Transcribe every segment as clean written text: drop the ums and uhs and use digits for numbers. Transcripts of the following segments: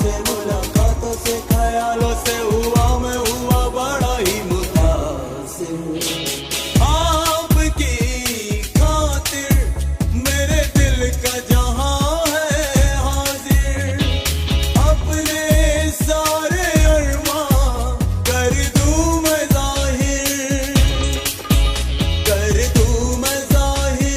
से मुलाकातों से ख्यालों से हुआ मैं हुआ बड़ा ही मुतासिर। आपकी खातिर मेरे दिल का जहां है हाजिर, अपने सारे अरमां कर दूं मैं जाहिर, कर दूं मैं जाहिर।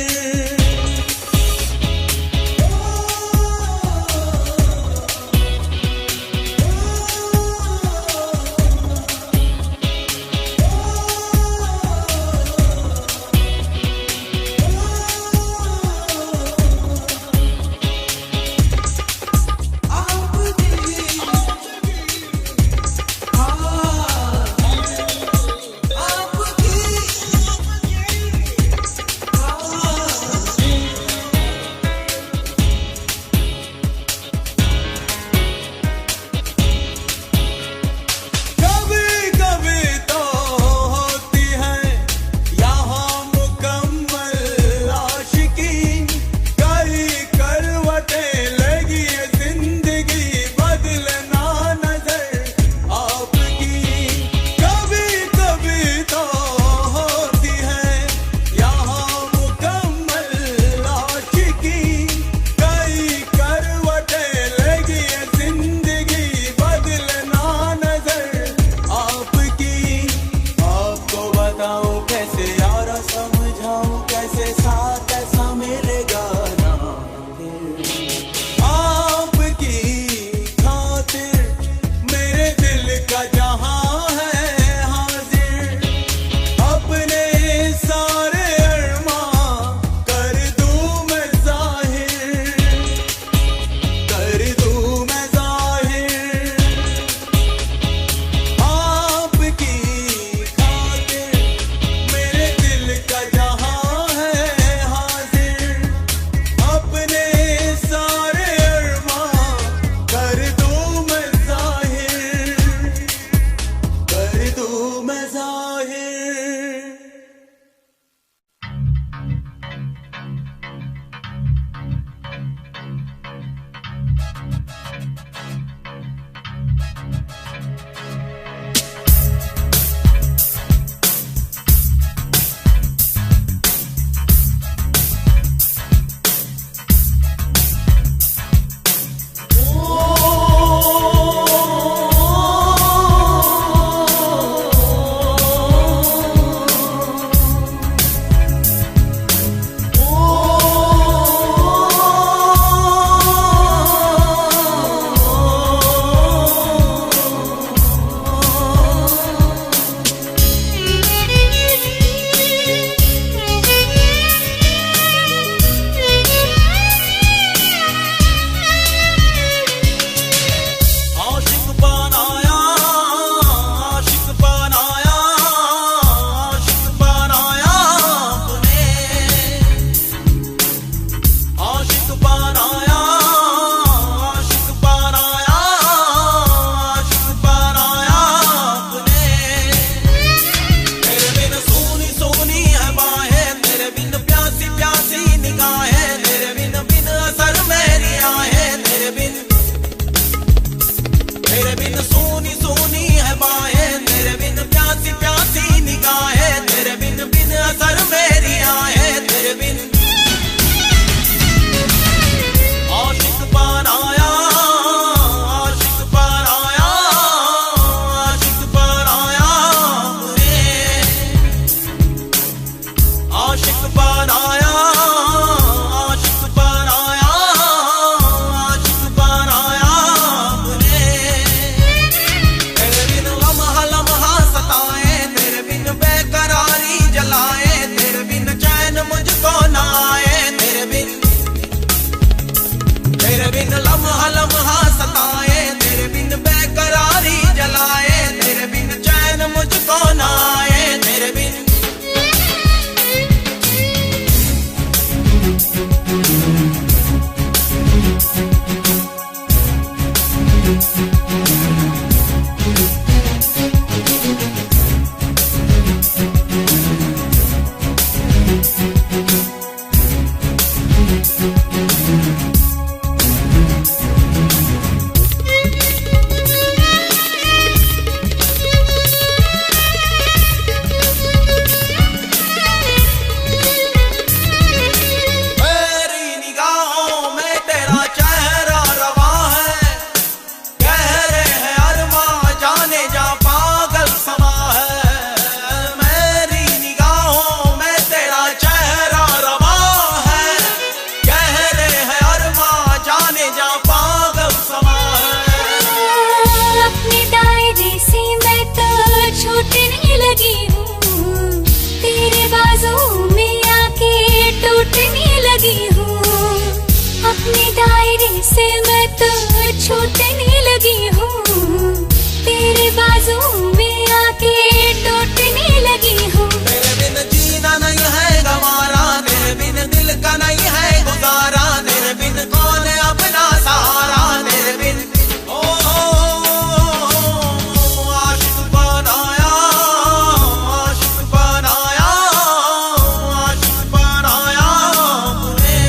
लगी हूँ, तेरे बाजू में आके टूटने लगी हूँ। अपने दायरे से मैं तो छूटने लगी हूँ, तेरे बाजू में आके टूटने लगी हूँ। तेरे बिन जीना नहीं है गवारा, तेरे बिन दिल का नहीं है गुजारा, तेरे बिन कौन है अपना सहारा, तेरे बिन आशिक बनाया, आशिक बनाया, आशिक बनाया मुझे।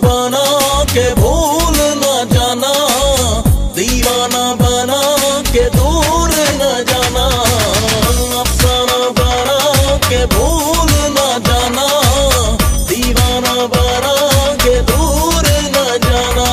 बना के भूल न जाना, दीवाना बना के दूर न जाना, अफसाना बना के भूल न जाना, दीवाना बना के दूर न जाना।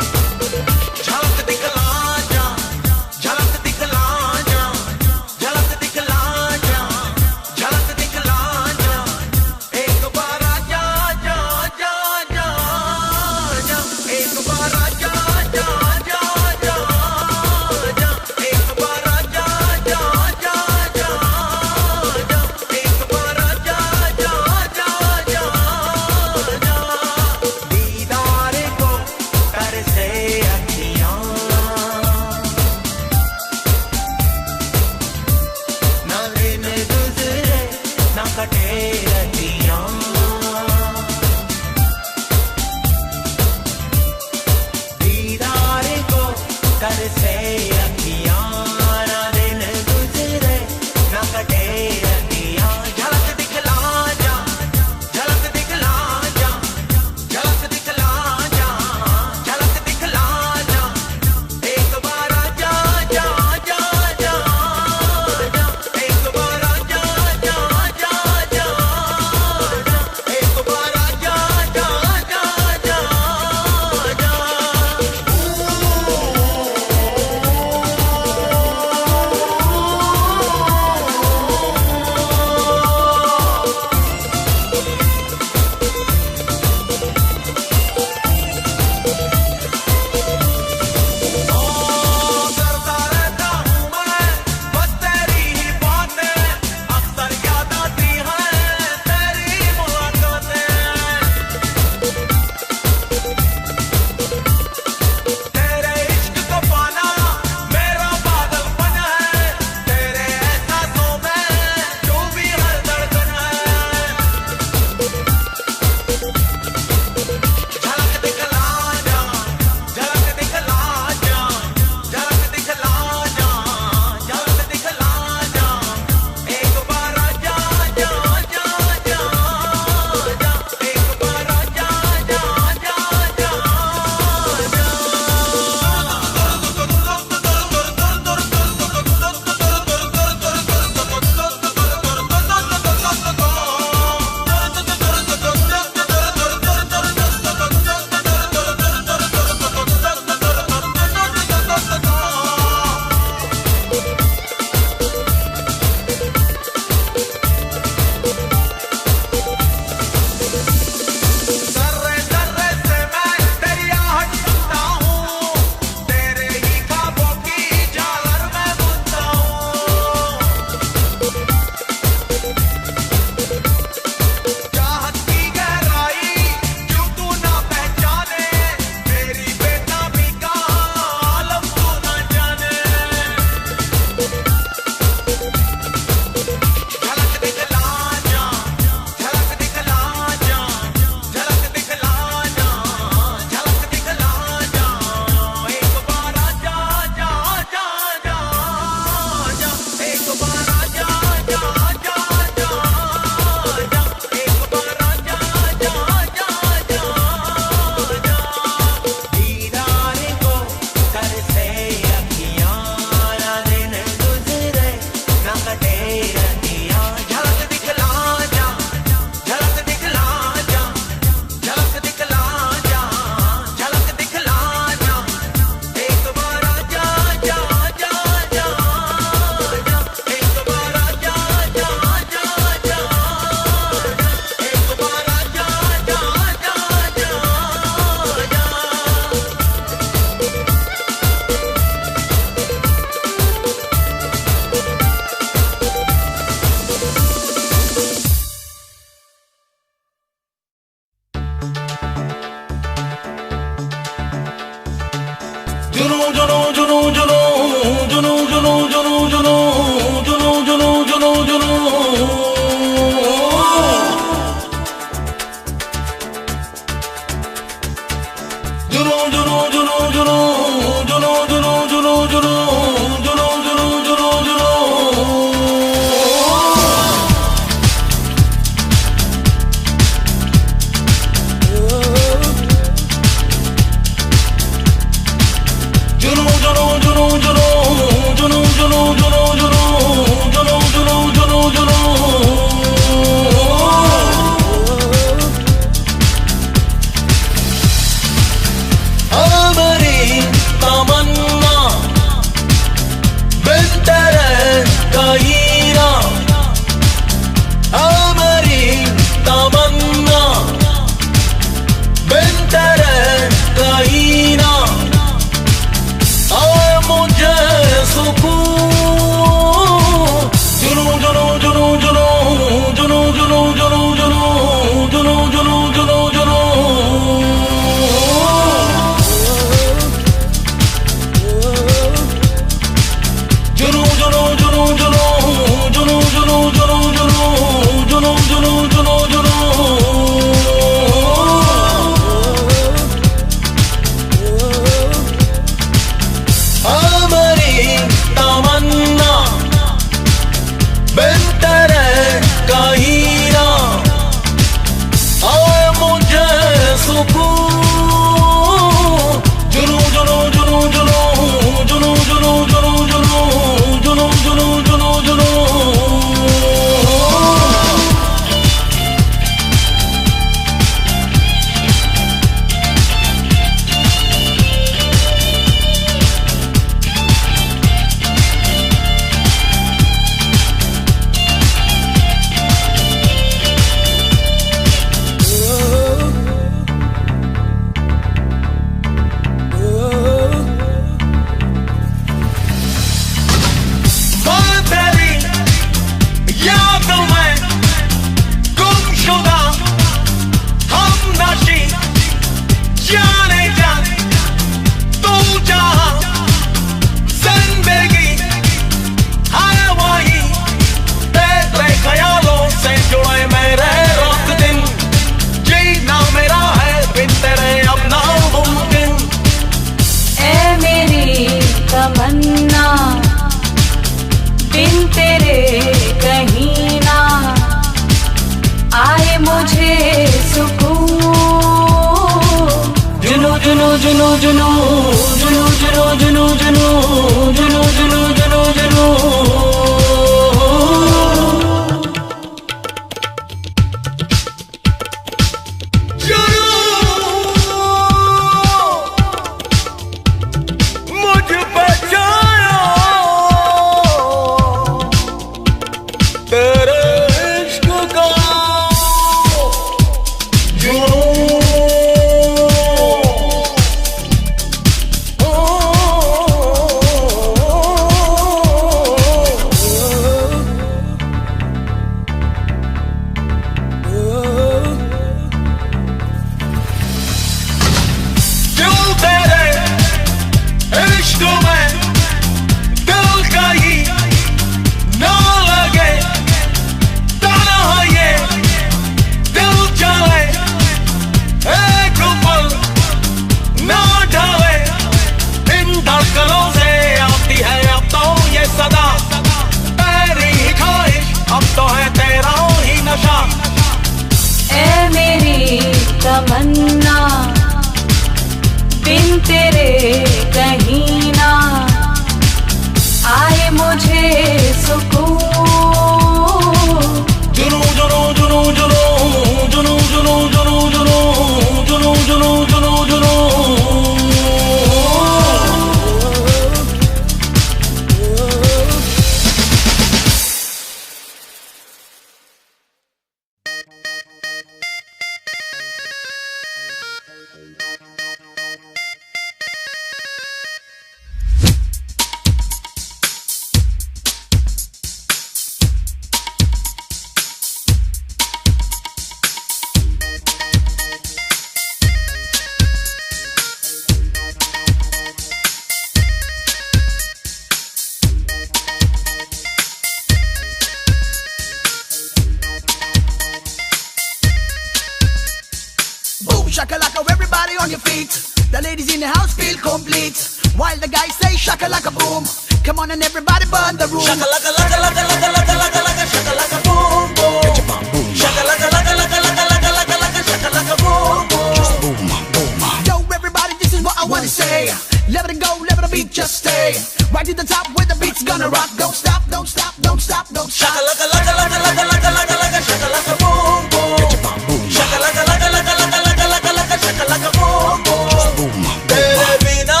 shakalaka, everybody on your feet. The ladies in the house feel complete. While the guys say shakalaka boom. Come on and everybody burn the room. Shakalaka laka laka laka laka laka laka shakalaka boom boom. Get your bum boom. Shakalaka laka laka laka laka laka laka shakalaka boom boom. Just boom boom. Yo everybody, this is what I wanna say. Let it go, let the beat just stay. Right to the top where the beat's gonna rock. Don't stop, don't stop, don't stop, don't stop. Shakalaka laka laka laka laka laka laka shakalaka boom boom. Get your bum boom. Shakalaka laka laka laka laka laka laka shakalaka boom boom. Just boom boom. तेरे बिना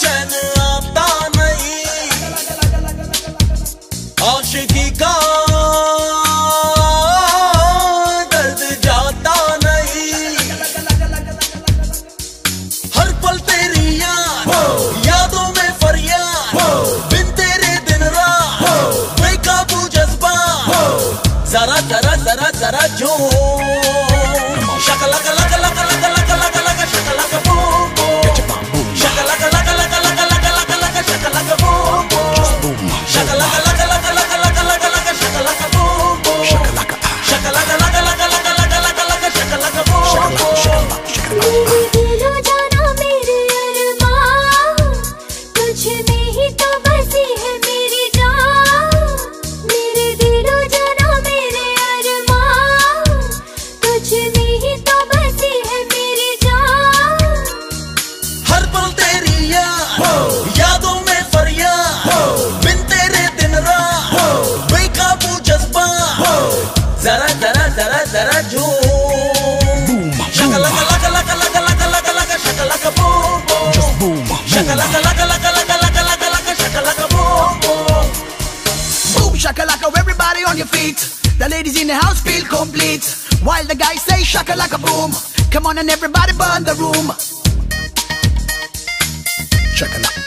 चैन आता नहीं, आशिकी का दर्द जाता नहीं। हर पल तेरी यादों में फरियाद, बिन तेरे दिन रात बेकाबू जज्बा, जरा जरा जरा जरा जो shakalaka laka laka laka laka laka laka shakalaka boom boom. Shakalaka laka laka laka laka laka laka shakalaka boom boom. Shakalaka laka laka laka laka laka laka shakalaka boom boom. Shakalaka laka laka laka laka laka laka shakalaka boom boom. मेरे दिलो जाना मेरे अरमान, तुझ में ही तो बसी है मेरी जान। मेरे दिलो जाना मेरे अरमान, तुझ में ही तो बसी है मेरी जान। हर पल तेरी यादों में फरियाद, बिन तेरे दिन रात बेकाबू जज्बा, जरा जरा जरा जरा जो shakalaka laka laka laka laka laka laka shakalaka boom boom. Shakalaka laka laka laka laka laka laka shakalaka boom boom. Boom shakalaka, everybody on your feet. The ladies in the house feel complete. While the guys say shakalaka boom. Come on and everybody burn the room. Shakalaka,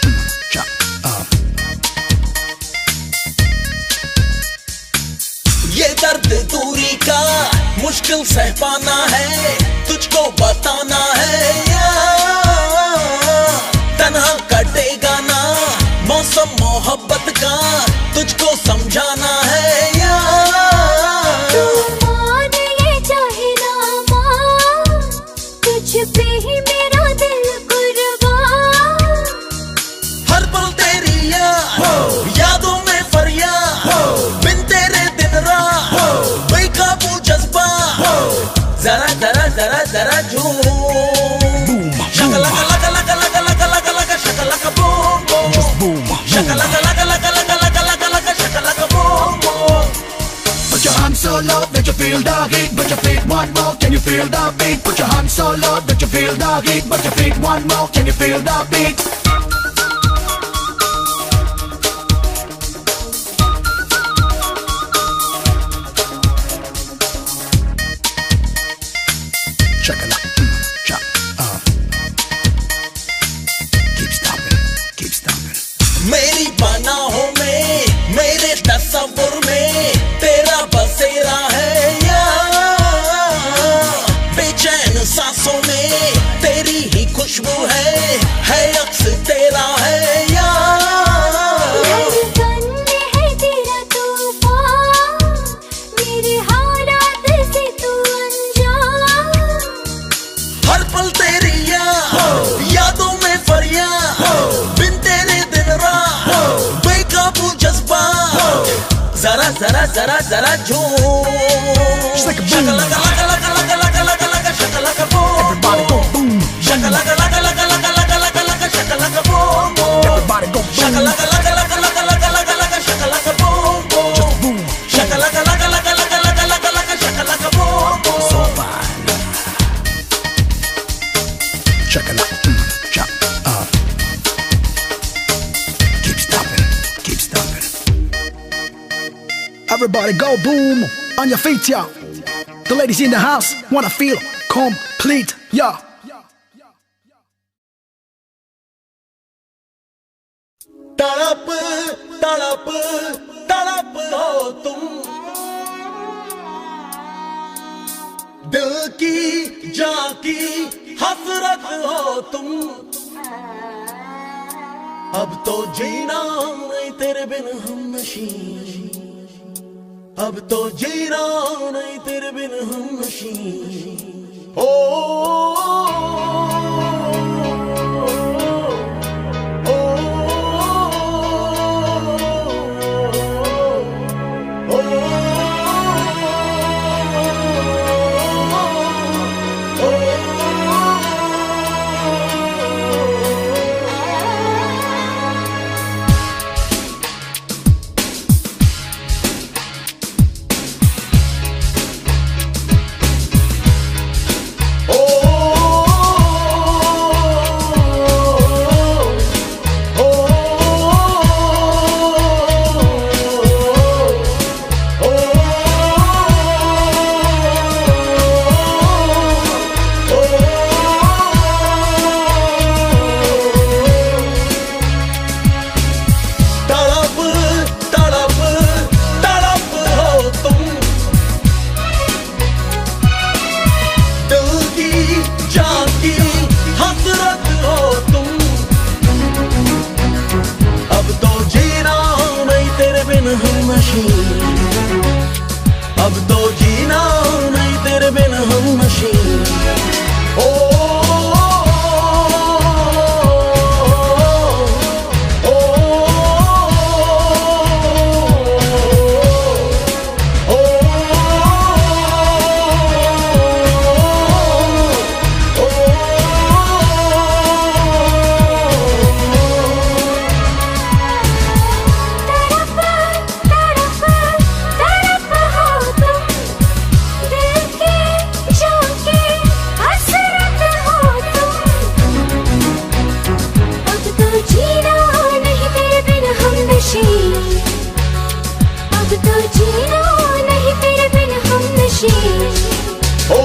ये दर्द दूरी का मुश्किल सह पाना है, तुझको बताना है यार। तन्हा कटेगा ना मौसम मोहब्बत का, तुझको समझाना है यार। मान ये चाहे ना मान, तुझ पे ही मेरा दिल कुर्बान। हर पल तेरी यादों में फरियाद, बिन तेरे दिन रात बेकाबू जज्बा, जरा जरा जरा जरा झूम। shakalaka laka laka laka laka laka laka shakalaka boom boom. Shakalaka laka laka laka laka laka laka shakalaka boom boom. put your hands so low that you feel the heat. Put your feet one more, can you feel the beat? Put your hands so low that you feel the heat. Put your feet one more, can you feel the beat? मेरी पनाहों में, मेरे तस्वुर में तेरा बसेरा है यार। बेचैन सांसों में तेरी ही खुशबू है अक्स तेरा है यार। धड़कन में है तेरा तूफान, मेरे हालात से तू अनजान। हर पल तेरी यादों में फरियाद, बिन तेरे दिन रात बेकाबू जज्बा, जरा जरा जरा जरा झूम। shakalaka laka laka laka laka laka laka shakalaka boom. Everybody go boom. Shakalaka laka laka laka laka laka laka shakalaka boom boom. Everybody go boom. Shakalaka laka laka laka laka laka laka shakalaka boom boom. Just boom. Shakalaka laka laka laka laka laka laka shakalaka boom boom. So fine. Shakalaka, keep stomping, keep stomping. Everybody go boom on your feet, yeah. The ladies in the house wanna feel complete, yeah. तड़प तड़प तड़प हो तुम, दिल की जाकी हसरत हो तुम। अब तो जीना नहीं तेरे बिन हम नशी, अब तो जीना नहीं तेरे बिन हमनशी ओ, अब तो जीना नहीं तेरे बिन हमनशी ओ, अब तो जीना नहीं तेरे बिन हमनशी ओ,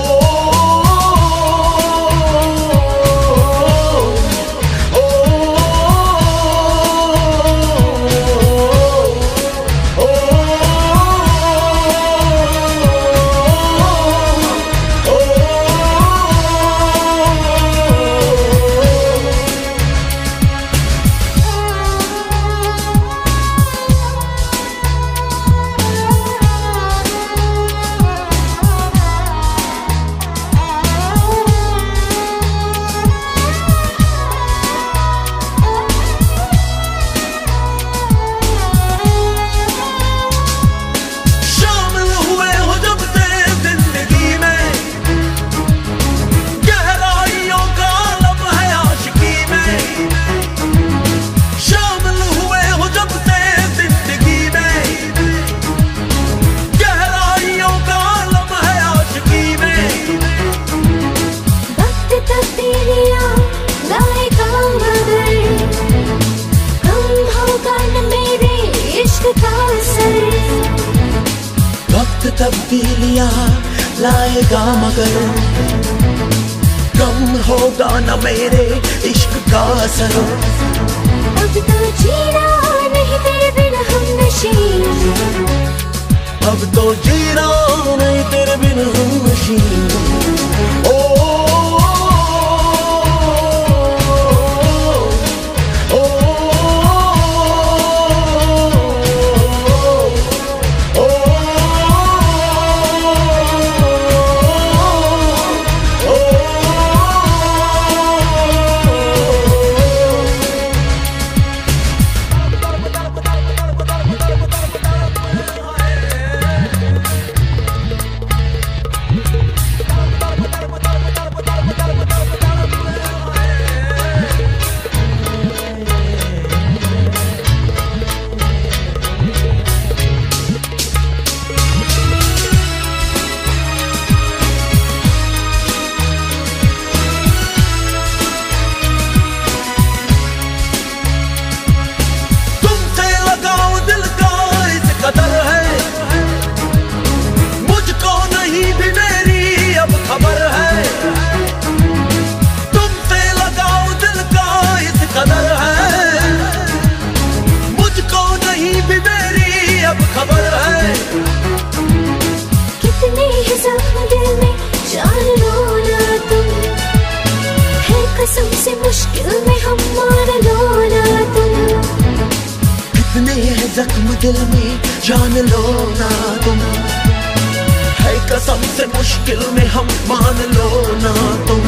वक्त तब्दीलियां लाएगा मगर कम होगा न मेरे इश्क का असर अब तो जीना नहीं तेरे बिन हमनशी अब तो जीना नहीं तेरे बिन हमनशी ओ, मुश्किल में हमारा लो ना तुम, कितने हैं जख्म दिल में जान लो ना तुम, है कसम से मुश्किल में हम मान लो ना तुम।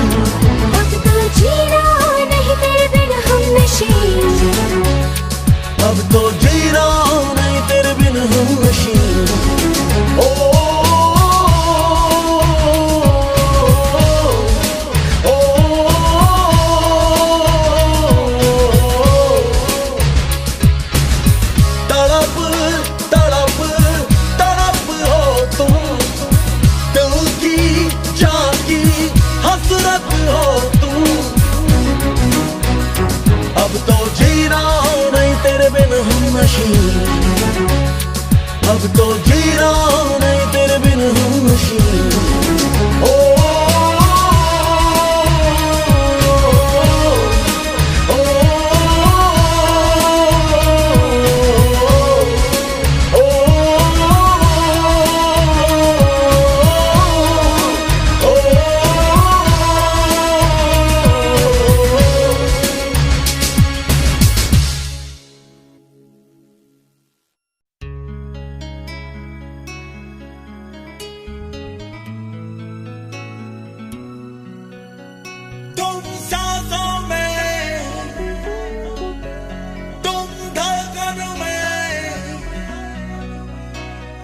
अब तो जीना नहीं तेरे बिन हम नशीन, अब तो जीना नहीं तेरे बिन हम नशीन। ओ तड़प तड़प तड़प हो तुम, दिल की जान की हसरत हो तुम। अब तो जीना नहीं तेरे बिन हम नशीन, अब तो जीना नहीं तेरे बिन हम नशीन। ओ तुम सांसों में, तुम धड़कन में,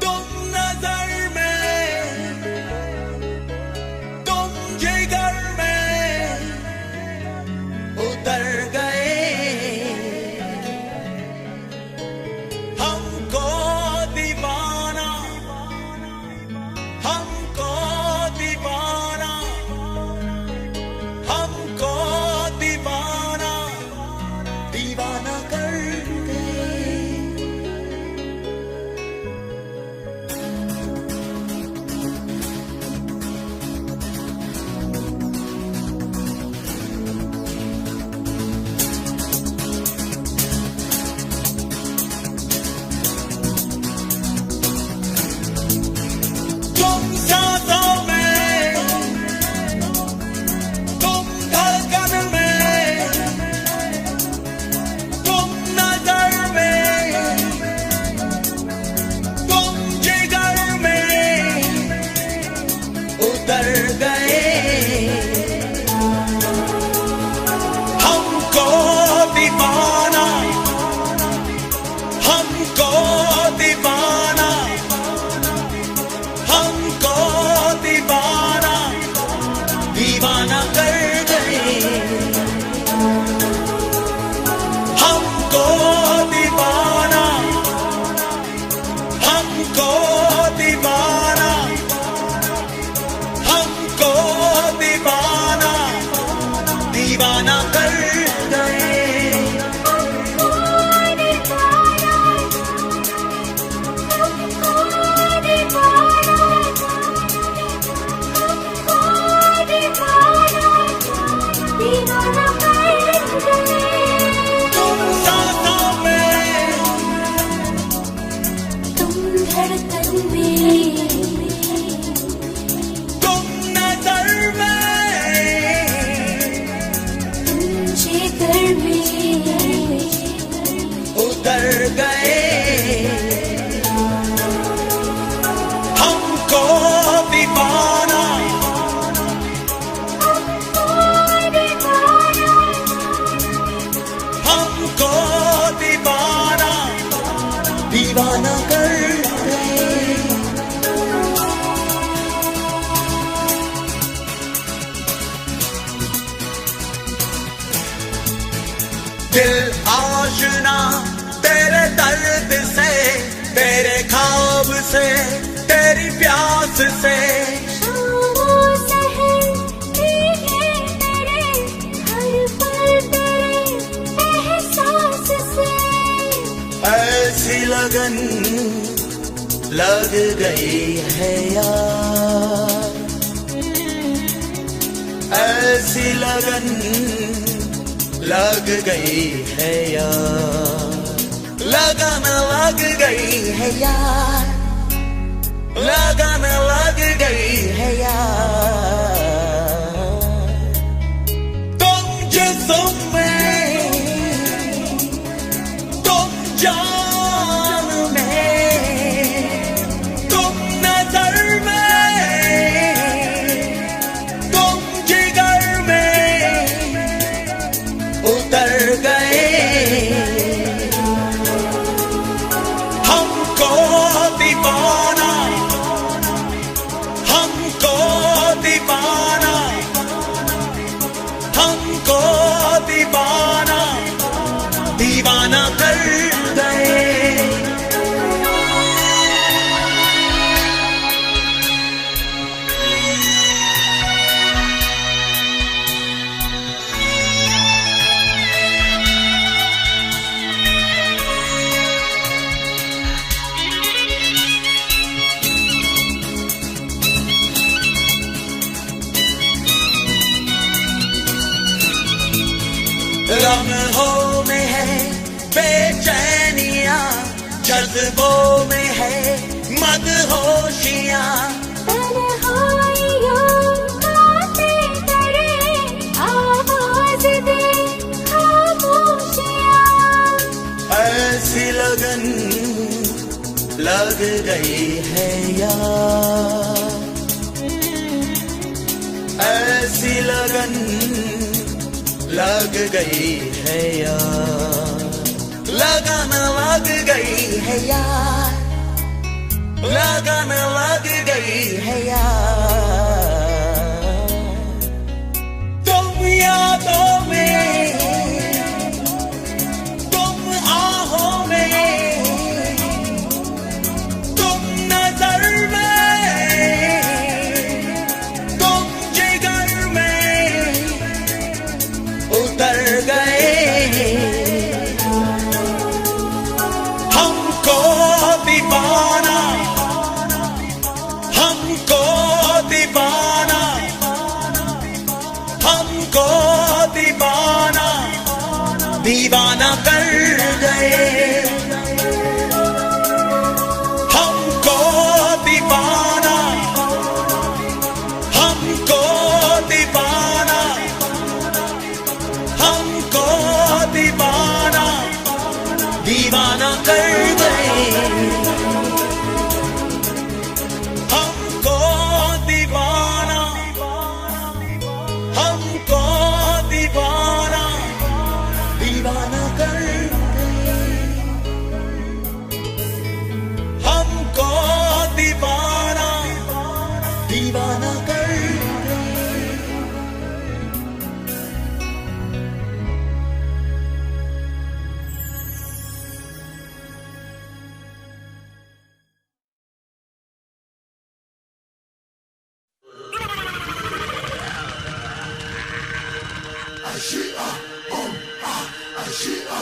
तुम नजर में, तुम जिगर में उतर गए। हमको दीवाना, हमको दीवाना, हमको दीवाना दीवाना कर गए। तुम सांसों में, तुम धड़कन में, तुम नजर में, तुम जिगर में उतर गए। हमको दीवाना, हमको दीवाना, हमको दीवाना दीवाना कर गए। हमको दीवाना, हमको दीवाना, हमको दीवाना दीवाना कर गए। तुम सांसों में, तुम धड़कन में, तुम नजर में, तुम जिगर में उतर गए। हमको दीवाना, हमको दीवाना दीवाना कर गए। दिल आशना तेरे दर्द से, तेरे ख्वाब से, तेरी प्यास से। शामों सहर भीगे तेरे, हर पल तेरे एहसास से। ऐसी लगन लग गई है यार, ऐसी लगन लग गई है यार, लगन लग गई है यार, लगन लग गई है यार। तुम जिस्म में, तुम जान में, लम्हों में है बेचैनियां, जज्बों में है मदहोशियां। तन्हाइयों बातें करे, आवाज दे खामोशियां। ऐसी लगन लग गई है यार, ऐसी लगन लग गई है यार, लगन लग गई है यार, लगन लग गई है यार। तुम यादों में, तुम आहों में, तुम नजर में, तुम जिगर में उतर गए। हमको दीवाना, हमको दीवाना, हमको दीवाना, दीवाना कर गए। हमको दीवाना, हमको दीवाना, हमको दीवाना, दीवाना कर गए। हमको दीवाना, हमको दीवाना, दीवाना कर गए। हमको दीवाना, दीवाना कर गए। Ashia,